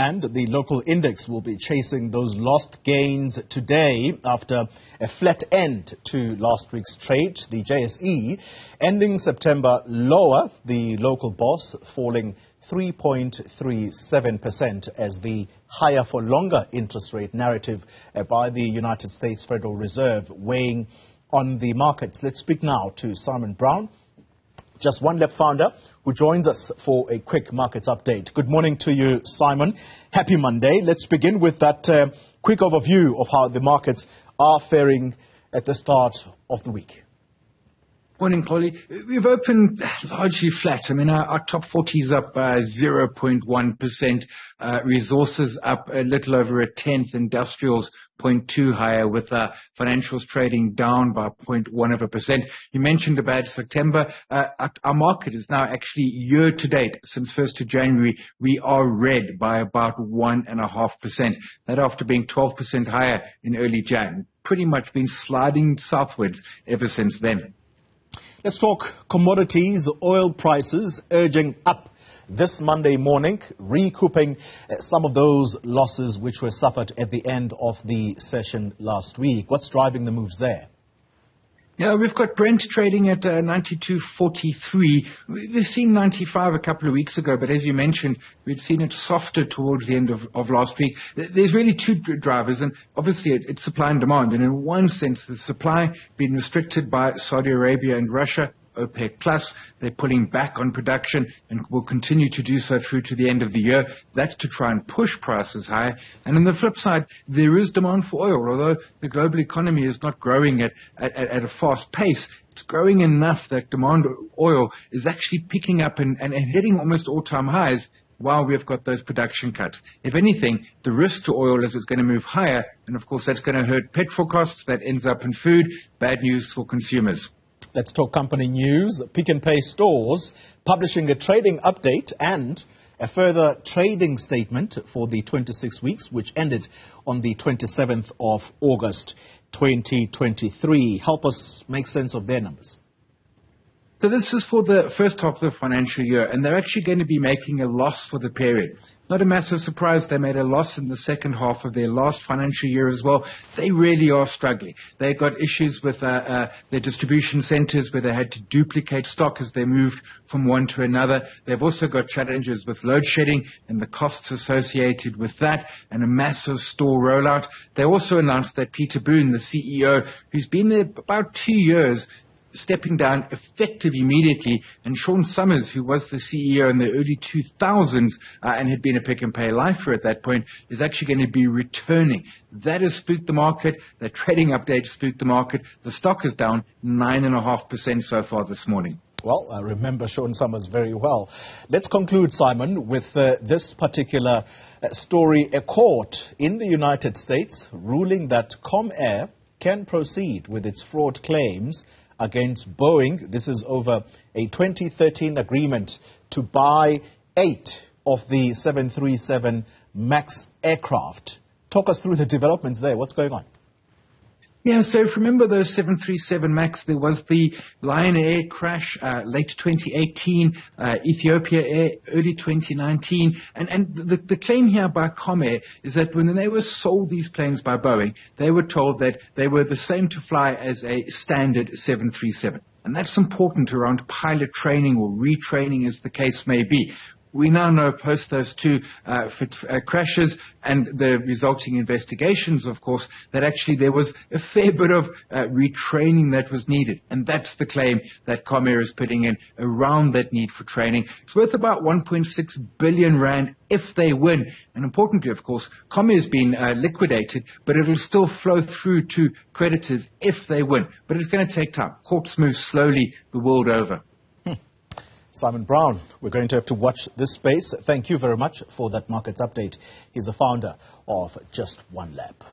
and the local index will be chasing those lost gains today after a flat end to last week's trade. The JSE ending September lower, the local bourse falling 3.37% as the higher for longer interest rate narrative by the United States Federal Reserve weighing on the markets. Let's speak now to Simon Brown, JustOneLap founder, who joins us for a quick markets update. Good morning to you, Simon. Happy Monday. Let's begin with that quick overview of how the markets are faring at the start of the week. Morning, Polly. We've opened largely flat. I mean, our top 40 is up 0.1%, resources up a little over a tenth, industrials 0.2 higher, with financials trading down by 0.1%. You mentioned a bad September. Our market is now actually year to date, since 1st of January, we are red by about 1.5%. That after being 12% higher in early Jan. Pretty much been sliding southwards ever since then. Let's talk commodities. Oil prices urging up this Monday morning, recouping some of those losses which were suffered at the end of the session last week. What's driving the moves there? Yeah, we've got Brent trading at 92.43. We've seen 95 a couple of weeks ago, but as you mentioned, we'd seen it softer towards the end of last week. There's really two drivers, and obviously it's supply and demand. And in one sense, the supply being restricted by Saudi Arabia and Russia, OPEC Plus. They're pulling back on production and will continue to do so through to the end of the year. That's to try and push prices higher. And on the flip side, there is demand for oil, although the global economy is not growing at a fast pace. It's growing enough that demand for oil is actually picking up and hitting almost all-time highs, while we've got those production cuts. If anything, the risk to oil is it's going to move higher, and of course that's going to hurt petrol costs. That ends up in food. Bad news for consumers. Let's talk company news. Pick n Pay stores publishing a trading update and a further trading statement for the 26 weeks, which ended on the 27th of August 2023. Help us make sense of their numbers. So this is for the first half of the financial year, and they're actually going to be making a loss for the period. Not a massive surprise. They made a loss in the second half of their last financial year as well. They really are struggling. They've got issues with their distribution centers where they had to duplicate stock as they moved from one to another. They've also got challenges with load shedding and the costs associated with that, and a massive store rollout. They also announced that Peter Boone, the CEO, who's been there about 2 years, stepping down effective immediately, and Sean Summers, who was the CEO in the early 2000s and had been a Pick n Pay lifer at that point, is actually going to be returning. That has spooked the market. That trading update spooked the market. The stock is down 9.5% so far this morning. Well, I remember Sean Summers very well. Let's conclude, Simon, with this particular story. A court in the United States ruling that Comair can proceed with its fraud claims against Boeing. This is over a 2013 agreement to buy 8 of the 737 MAX aircraft. Talk us through the developments there. What's going on? Yeah, so if you remember those 737 MAX, there was the Lion Air crash late 2018, Ethiopia Air early 2019. And the claim here by Comair is that when they were sold these planes by Boeing, they were told that they were the same to fly as a standard 737. And that's important around pilot training or retraining, as the case may be. We now know, post those two crashes and the resulting investigations, of course, that actually there was a fair bit of retraining that was needed. And that's the claim that Comair is putting in around that need for training. It's worth about 1.6 billion rand if they win. And importantly, of course, Comair has been liquidated, but it'll still flow through to creditors if they win. But it's going to take time. Courts move slowly the world over. Simon Brown, we're going to have to watch this space. Thank you very much for that markets update. He's the founder of JustOneLap.